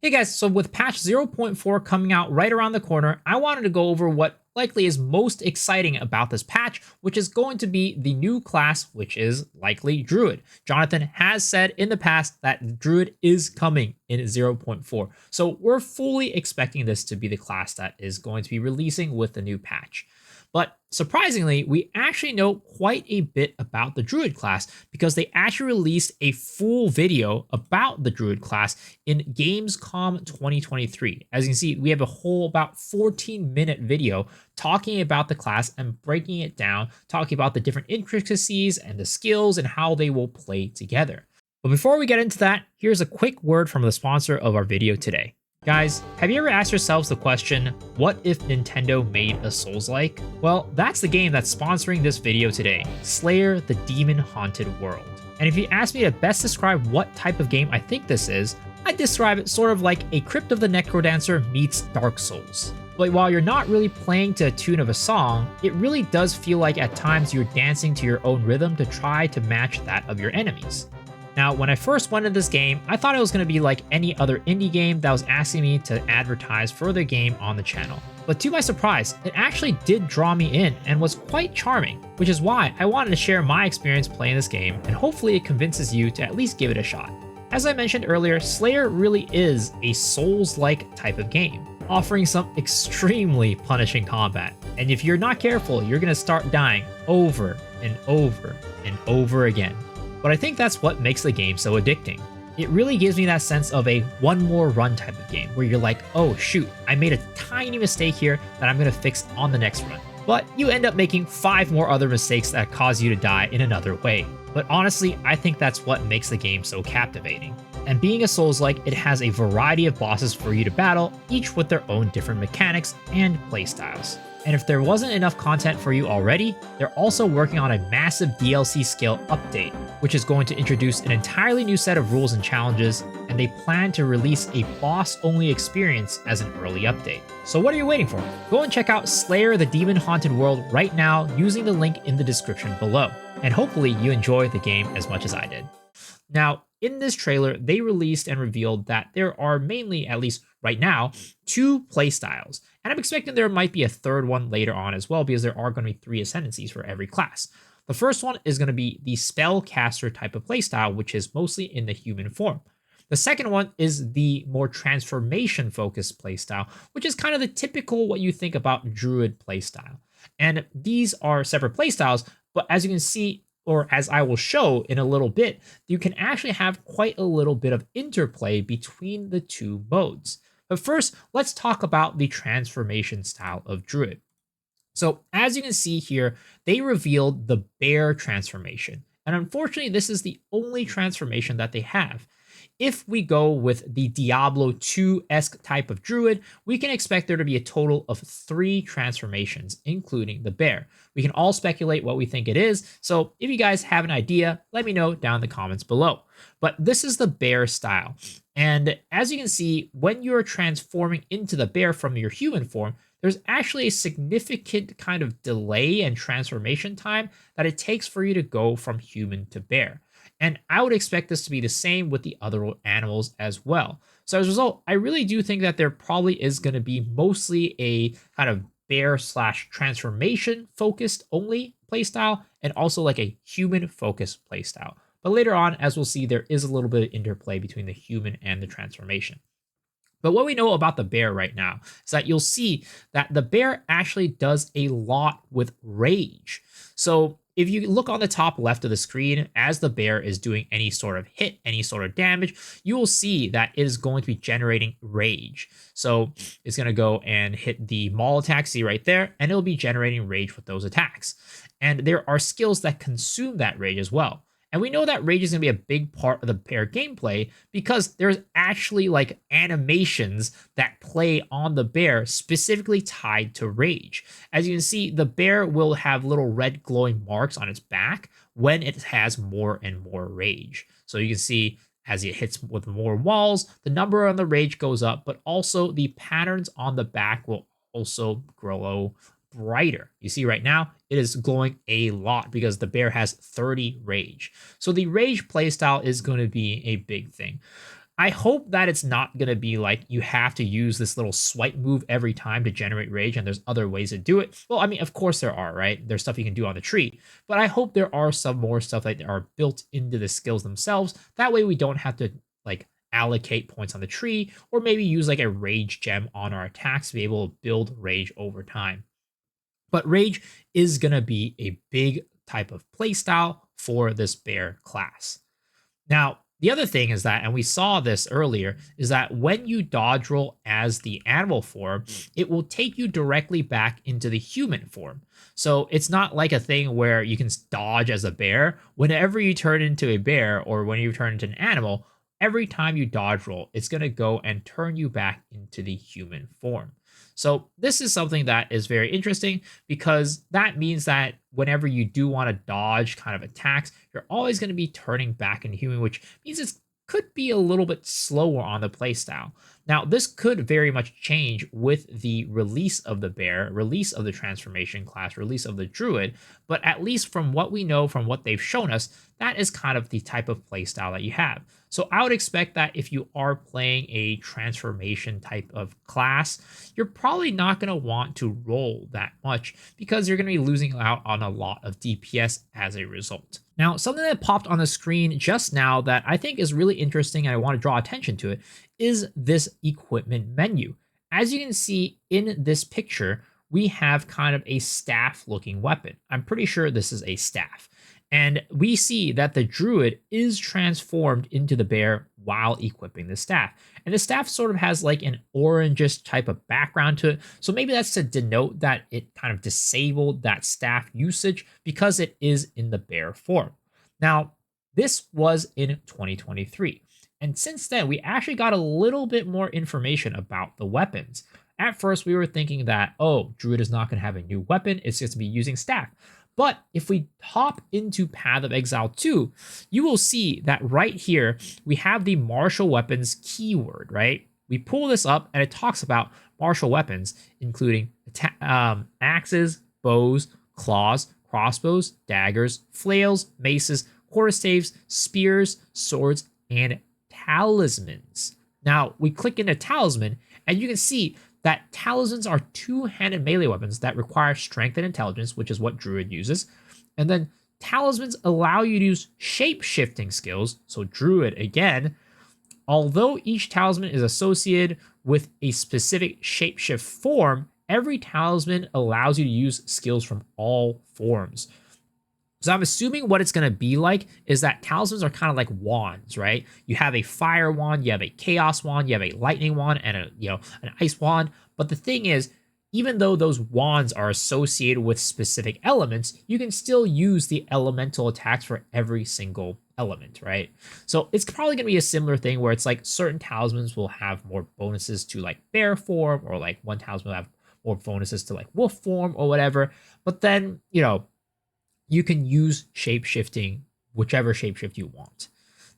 Hey guys, so with patch 0.4 coming out right around the corner, I wanted to go over what likely is most exciting about this patch, which is going to be the new class, which is likely Druid. Jonathan has said in the past that Druid is coming in 0.4, so we're fully expecting this to be the class that is going to be releasing with the new patch. But surprisingly, we actually know quite a bit about the Druid class because they actually released a full video about the Druid class in Gamescom 2023. As you can see, we have a whole about 14-minute video talking about the class and breaking it down, talking about the different intricacies and the skills and how they will play together. But before we get into that, here's a quick word from the sponsor of our video today. Guys, have you ever asked yourselves the question, what if Nintendo made a Souls-like? Well, that's the game that's sponsoring this video today, Slayer the Demon Haunted World. And if you ask me to best describe what type of game I think this is, I'd describe it sort of like a Crypt of the Necrodancer meets Dark Souls. But while you're not really playing to a tune of a song, it really does feel like at times you're dancing to your own rhythm to try to match that of your enemies. Now, when I first went into this game, I thought it was going to be like any other indie game that was asking me to advertise for their game on the channel. But to my surprise, it actually did draw me in and was quite charming, which is why I wanted to share my experience playing this game, and hopefully it convinces you to at least give it a shot. As I mentioned earlier, Slayer really is a Souls-like type of game, offering some extremely punishing combat. And if you're not careful, you're going to start dying over and over and over again. But I think that's what makes the game so addicting. It really gives me that sense of a one more run type of game where you're like, oh shoot, I made a tiny mistake here that I'm going to fix on the next run. But you end up making 5 more other mistakes that cause you to die in another way. But honestly, I think that's what makes the game so captivating. And being a Souls-like, it has a variety of bosses for you to battle, each with their own different mechanics and playstyles. And if there wasn't enough content for you already, they're also working on a massive DLC skill update, which is going to introduce an entirely new set of rules and challenges, and they plan to release a boss-only experience as an early update. So what are you waiting for? Go and check out Slayer the Demon Haunted World right now using the link in the description below, and hopefully you enjoy the game as much as I did. Now, in this trailer, they released and revealed that there are mainly, at least right now, 2 playstyles. And I'm expecting there might be a third one later on as well, because there are going to be 3 ascendancies for every class. The first one is going to be the Spellcaster type of playstyle, which is mostly in the human form. The second one is the more transformation-focused playstyle, which is kind of the typical what you think about Druid playstyle. And these are separate playstyles, but as you can see, or as I will show in a little bit, you can actually have quite a little bit of interplay between the 2 modes. But first, let's talk about the transformation style of Druid. So as you can see here, they revealed the bear transformation. And unfortunately, this is the only transformation that they have. If we go with the Diablo 2-esque type of Druid, we can expect there to be a total of 3 transformations, including the bear. We can all speculate what we think it is, so if you guys have an idea, let me know down in the comments below. But this is the bear style. And as you can see, when you're transforming into the bear from your human form, there's actually a significant kind of delay and transformation time that it takes for you to go from human to bear. And I would expect this to be the same with the other animals as well. So as a result, I really do think that there probably is going to be mostly a kind of bear / transformation focused only playstyle, and also like a human focused playstyle. But later on, as we'll see, there is a little bit of interplay between the human and the transformation. But what we know about the bear right now is that you'll see that the bear actually does a lot with rage. So if you look on the top left of the screen, as the bear is doing any sort of hit, any sort of damage, you will see that it is going to be generating rage. So it's going to go and hit the maul attack, see right there, and it'll be generating rage with those attacks. And there are skills that consume that rage as well. And we know that rage is going to be a big part of the bear gameplay because there's actually like animations that play on the bear specifically tied to rage. As you can see, the bear will have little red glowing marks on its back when it has more and more rage. So you can see as it hits with more walls, the number on the rage goes up, but also the patterns on the back will also grow brighter. You see right now, it is glowing a lot because the bear has 30 rage. So the rage playstyle is going to be a big thing. I hope that it's not going to be like you have to use this little swipe move every time to generate rage, and there's other ways to do it. Well, I mean, of course there are, right? There's stuff you can do on the tree, but I hope there are some more stuff that are built into the skills themselves. That way we don't have to like allocate points on the tree, or maybe use like a rage gem on our attacks to be able to build rage over time. But rage is going to be a big type of playstyle for this bear class. Now, the other thing is that, and we saw this earlier, is that when you dodge roll as the animal form, it will take you directly back into the human form. So it's not like a thing where you can dodge as a bear. Whenever you turn into a bear or when you turn into an animal, every time you dodge roll, it's going to go and turn you back into the human form. So this is something that is very interesting because that means that whenever you do want to dodge kind of attacks, you're always going to be turning back into human, which means it could be a little bit slower on the playstyle. Now, this could very much change with the release of the bear, release of the transformation class, release of the druid, but at least from what we know, from what they've shown us, that is kind of the type of playstyle that you have. So I would expect that if you are playing a transformation type of class, you're probably not going to want to roll that much because you're going to be losing out on a lot of DPS as a result. Now, something that popped on the screen just now that I think is really interesting and I want to draw attention to it is this equipment menu. As you can see in this picture, we have kind of a staff looking weapon. I'm pretty sure this is a staff. And we see that the druid is transformed into the bear while equipping the staff. And the staff sort of has like an orangish type of background to it. So maybe that's to denote that it kind of disabled that staff usage because it is in the bear form. Now, this was in 2023. And since then, we actually got a little bit more information about the weapons. At first, we were thinking that, oh, druid is not going to have a new weapon. It's just to be using staff. But if we hop into Path of Exile 2, you will see that right here, we have the martial weapons keyword, right? We pull this up and it talks about martial weapons, including axes, bows, claws, crossbows, daggers, flails, maces, quarterstaves, spears, swords, and talismans. Now, we click into talisman and you can see that talismans are two-handed melee weapons that require strength and intelligence, which is what druid uses. And then talismans allow you to use shape-shifting skills. So druid, again, although each talisman is associated with a specific shapeshift form, every talisman allows you to use skills from all forms. So I'm assuming what it's going to be like is that talismans are kind of like wands, right? You have a fire wand, you have a chaos wand, you have a lightning wand, and an ice wand. But the thing is, even though those wands are associated with specific elements, you can still use the elemental attacks for every single element, right? So it's probably going to be a similar thing where it's like certain talismans will have more bonuses to like bear form, or like one talisman will have more bonuses to like wolf form or whatever. But then, you can use shape-shifting, whichever shapeshift you want.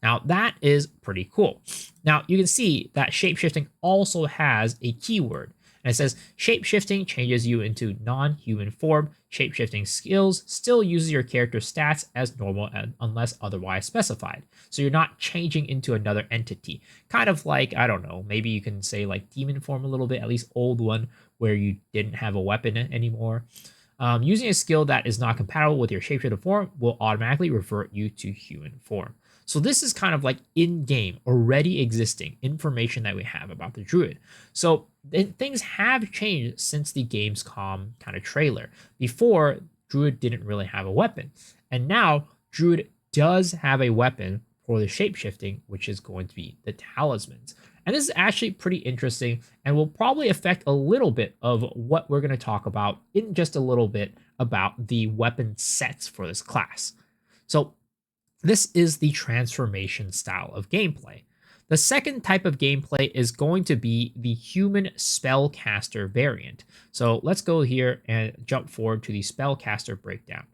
Now, that is pretty cool. Now, you can see that shape-shifting also has a keyword. And it says, shape-shifting changes you into non-human form. Shape-shifting skills still uses your character's stats as normal unless otherwise specified. So you're not changing into another entity. Kind of like, I don't know, maybe you can say like demon form a little bit, at least old one, where you didn't have a weapon anymore. Using a skill that is not compatible with your shapeshifted form will automatically revert you to human form. So this is kind of like in-game, already existing information that we have about the druid. So things have changed since the Gamescom kind of trailer. Before, druid didn't really have a weapon. And now, druid does have a weapon for the shapeshifting, which is going to be the talismans. And this is actually pretty interesting and will probably affect a little bit of what we're going to talk about in just a little bit about the weapon sets for this class. So this is the transformation style of gameplay. The second type of gameplay is going to be the human spellcaster variant. So let's go here and jump forward to the spellcaster breakdown.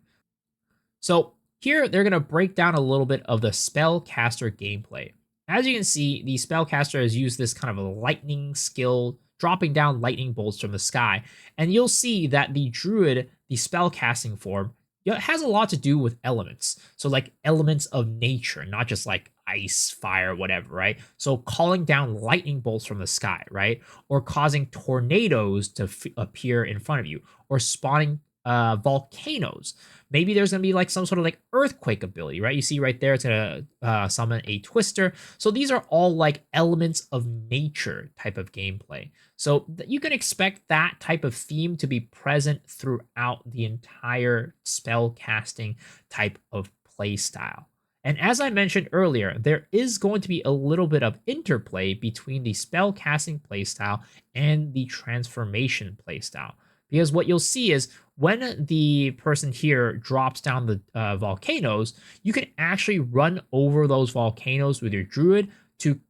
So here they're going to break down a little bit of the spellcaster gameplay. As you can see, the spellcaster has used this kind of a lightning skill, dropping down lightning bolts from the sky. And you'll see that the druid, the spellcasting form, has a lot to do with elements. So like elements of nature, not just like ice, fire, whatever, right? So calling down lightning bolts from the sky, right? Or causing tornadoes to appear in front of you, or spawning volcanoes. Maybe there's going to be like some sort of like earthquake ability, right? You see right there, it's going to summon a twister. So these are all like elements of nature type of gameplay. So you can expect that type of theme to be present throughout the entire spell casting type of playstyle. And as I mentioned earlier, there is going to be a little bit of interplay between the spell casting playstyle and the transformation playstyle. Because what you'll see is when the person here drops down the volcanoes, you can actually run over those volcanoes with your druid to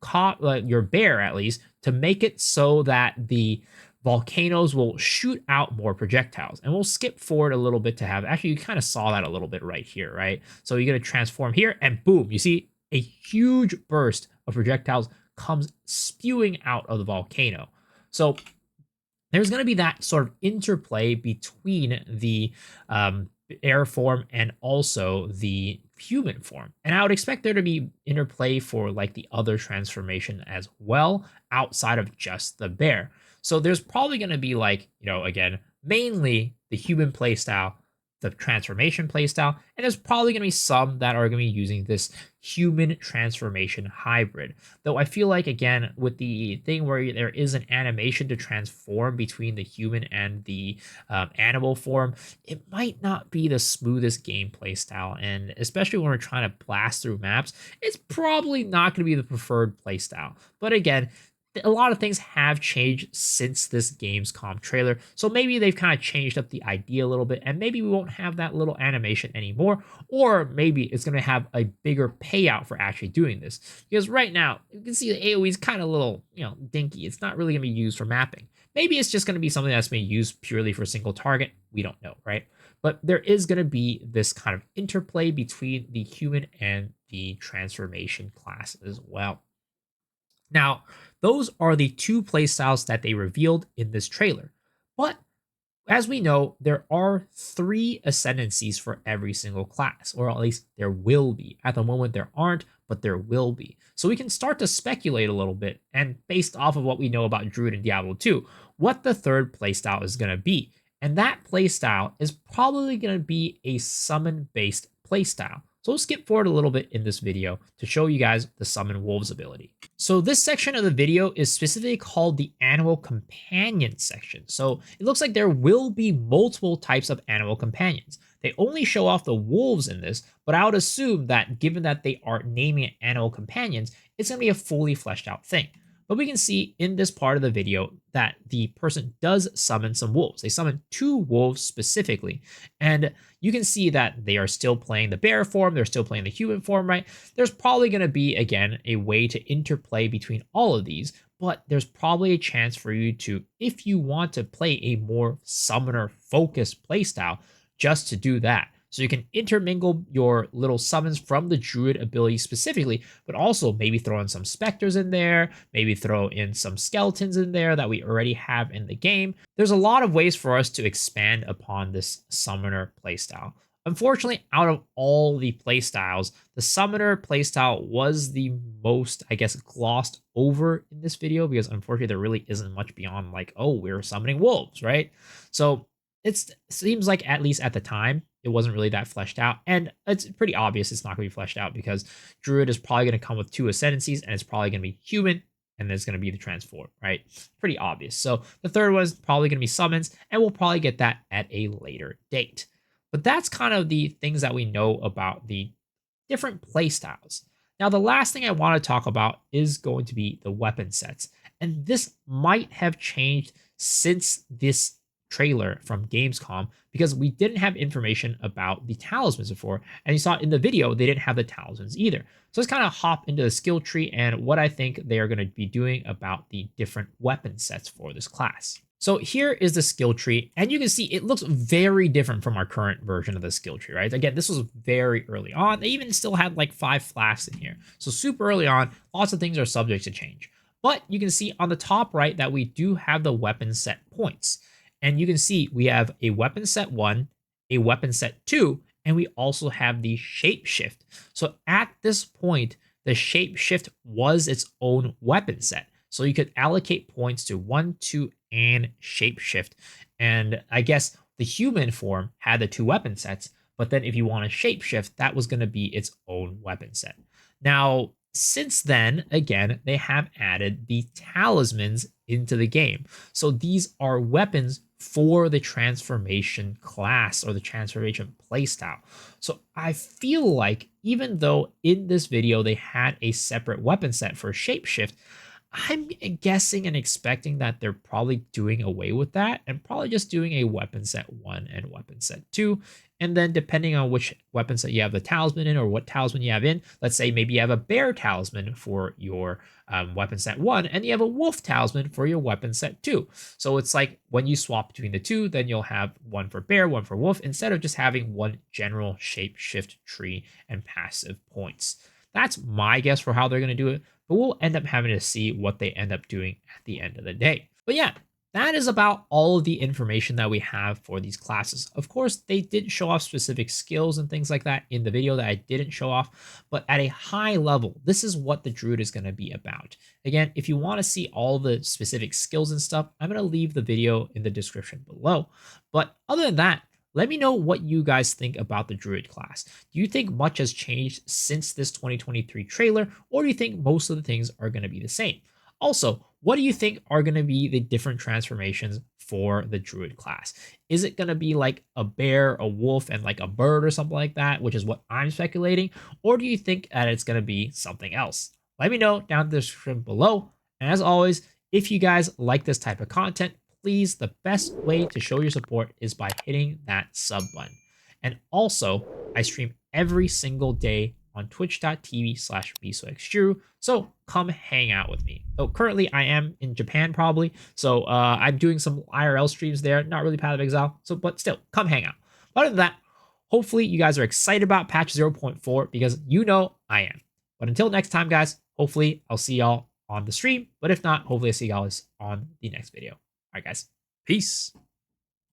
your bear, at least, to make it so that the volcanoes will shoot out more projectiles. And we'll skip forward a little bit to have, actually, you kind of saw that a little bit right here, right? So you're going to transform here, and boom, you see a huge burst of projectiles comes spewing out of the volcano. So there's going to be that sort of interplay between the air form and also the human form. And I would expect there to be interplay for like the other transformation as well, outside of just the bear. So there's probably going to be like, again, mainly the human playstyle, the transformation playstyle, and there's probably going to be some that are going to be using this human transformation hybrid. Though I feel like, again, with the thing where there is an animation to transform between the human and the animal form, it might not be the smoothest gameplay style. And especially when we're trying to blast through maps, it's probably not going to be the preferred playstyle. But again, a lot of things have changed since this Gamescom trailer, so maybe they've kind of changed up the idea a little bit, and maybe we won't have that little animation anymore, or maybe it's going to have a bigger payout for actually doing this, because right now you can see the AoE is kind of a little, dinky. It's not really going to be used for mapping. Maybe it's just going to be something that's being used purely for single target. We don't know, right? But there is going to be this kind of interplay between the human and the transformation class as well. Now, those are the two playstyles that they revealed in this trailer. But as we know, there are 3 ascendancies for every single class, or at least there will be. At the moment, there aren't, but there will be. So we can start to speculate a little bit, and based off of what we know about Druid and Diablo 2, what the third playstyle is going to be. And that playstyle is probably going to be a summon-based playstyle. So we'll skip forward a little bit in this video to show you guys the Summon Wolves ability. So this section of the video is specifically called the Animal Companion section. So it looks like there will be multiple types of animal companions. They only show off the wolves in this, but I would assume that given that they are naming it animal companions, it's going to be a fully fleshed out thing. But we can see in this part of the video that the person does summon some wolves. They summon 2 wolves specifically. And you can see that they are still playing the bear form. They're still playing the human form, right? There's probably going to be, again, a way to interplay between all of these. But there's probably a chance for you to, if you want to play a more summoner-focused playstyle, just to do that. So you can intermingle your little summons from the Druid ability specifically, but also maybe throw in some Specters in there, maybe throw in some Skeletons in there that we already have in the game. There's a lot of ways for us to expand upon this Summoner playstyle. Unfortunately, out of all the playstyles, the Summoner playstyle was the most, I guess, glossed over in this video, because unfortunately there really isn't much beyond like, oh, we're summoning wolves, right? So it seems like, at least at the time, it wasn't really that fleshed out. And it's pretty obvious it's not going to be fleshed out, because Druid is probably going to come with 2 ascendancies, and it's probably going to be human, and there's going to be the transform, right? Pretty obvious. So the third one is probably going to be summons, and we'll probably get that at a later date. But that's kind of the things that we know about the different playstyles. Now, the last thing I want to talk about is going to be the weapon sets. And this might have changed since this trailer from Gamescom, because we didn't have information about the talismans before, and you saw in the video they didn't have the talismans either. So let's kind of hop into the skill tree and what I think they are going to be doing about the different weapon sets for this class. So here is the skill tree, and you can see it looks very different from our current version of the skill tree, right? Again, this was very early on. They even still had like 5 flasks in here. So super early on, lots of things are subject to change. But you can see on the top right that we do have the weapon set points. And you can see we have a weapon set 1, a weapon set 2, and we also have the shapeshift. So at this point, the shapeshift was its own weapon set. So you could allocate points to 1, 2, and shapeshift. And I guess the human form had the 2 weapon sets, but then if you want to shapeshift, that was going to be its own weapon set. Now, since then, again, they have added the talismans into the game. So these are weapons for the transformation class or the transformation playstyle. So I feel like even though in this video they had a separate weapon set for shapeshift, I'm guessing and expecting that they're probably doing away with that and probably just doing a weapon set 1 and weapon set 2. And then depending on which weapon set you have the talisman in or what talisman you have in, let's say maybe you have a bear talisman for your weapon set 1 and you have a wolf talisman for your weapon set 2. So it's like when you swap between the two, then you'll have one for bear, one for wolf, instead of just having one general shape shift tree and passive points. That's my guess for how they're going to do it, but we'll end up having to see what they end up doing at the end of the day. But yeah, that is about all of the information that we have for these classes. Of course, they did show off specific skills and things like that in the video that I didn't show off, but at a high level, this is what the Druid is going to be about. Again, if you want to see all the specific skills and stuff, I'm going to leave the video in the description below. But other than that, let me know what you guys think about the Druid class. Do you think much has changed since this 2023 trailer, or do you think most of the things are going to be the same? Also, what do you think are going to be the different transformations for the Druid class? Is it going to be like a bear, a wolf, and like a bird or something like that, which is what I'm speculating? Or do you think that it's going to be something else? Let me know down in the description below. And as always, if you guys like this type of content, please, the best way to show your support is by hitting that sub button. And also, I stream every single day on twitch.tv/bsoxdrew, so come hang out with me. Though currently I am in Japan probably, so I'm doing some IRL streams there, not really Path of Exile, so but still, come hang out. But other than that, hopefully you guys are excited about patch 0.4 because you know I am. But until next time, guys, hopefully I'll see y'all on the stream, but if not, hopefully I'll see y'all on the next video. All right, guys, peace.